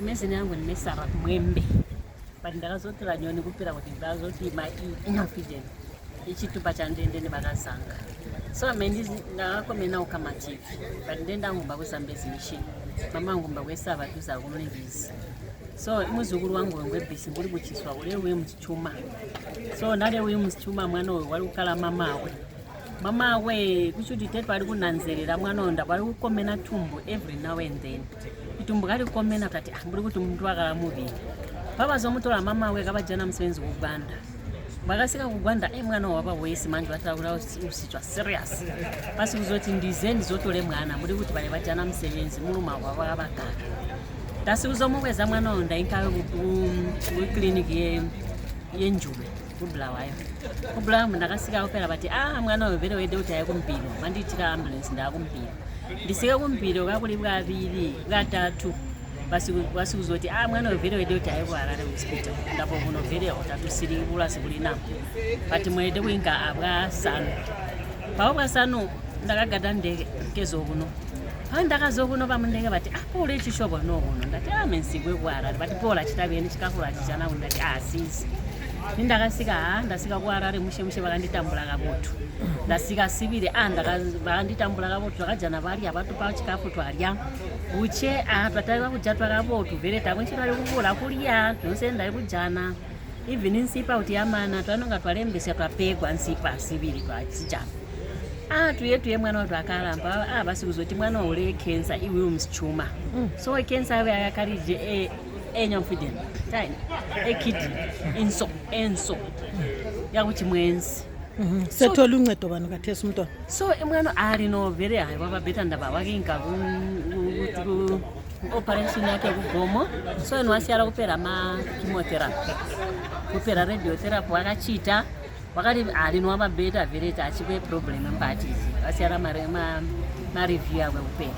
Mezini yangu nimesara mwembe but ndakazotora nyoni kupira kuti ndakazoti mainovident ichitupa chandende nevakazanga so ndakakomena ukamativi but ndendangumba kuzambezi mission mama angumba kwesava tuza kunolengezi so muzukuru wangu wengwebhisi nguri kuchiswa ule uye musichuma so nale uye musichuma mwana uyu wari kukala mama we kuchuti tete wari kunanzerera mwana uyu ndawari kukomena tumbu every now and then itumbu kari kukomena kati mburi kuti muntu wakala muviri pavazomutora mama we kavajana musevenzi kugwanda vakasika kugwanda mwana wava wesi manje vataura usichwa serious pasi kuzoti ndize ndizotore mwana muri kuti vane vajana musevenzi muruma wava vakavagara ndasi kuzomukweza mwana uyu ndainkawe kukliniki yenjuve kubulawayo kubulawayo ndakasika kupera vati mwana uyu vere wede kuti aye kumpiro mandiitira ambulance ndaakumpiro ndisika kumpiro kakuli bwaviri bwatatu basi kuzoti mwana uyu vere wede kuti aye kuharare hospital ndapo kuno vere utatu siri ulasi kulinapo bati mwede kuinga abwasanu pavo bwasanu ndakagada ndege kezokuno ndakazokuno pamundenge vati pole chishobo nokuno ndati mensikwe kuharare vati pola chitaveni chikakula chichanaku ndati asisi ndakasika ndasika kuharare mushe vakanditambula kavotu ndasika siviri vakanditambula kavotu vakajana varya vatupa chikafu twarya uche twataiva kudya twakavotu vere tamwe chitwari kuvola kurya tonse kujana even nsipa kuti yamana twanonga twarembesa twapegwa nsipa siviri twachijana tuye mwana watu akaramba basi kuzoti mwana ule cancer iwe umsichuma so cancer yawe ayakarije enyamfideni tani ekidney enso yakuti mwenzi sethola uncedo bani kathesi umntwana so mwana ari no vere hayi wababhetha ndaba wakinga ku operation yake kugomo so enwasiyala kupera chemotherapy kupera radiotherapy wakachita wakati alinwababhetha vere tachipe problem mbati asiyala ma review yakwe kupera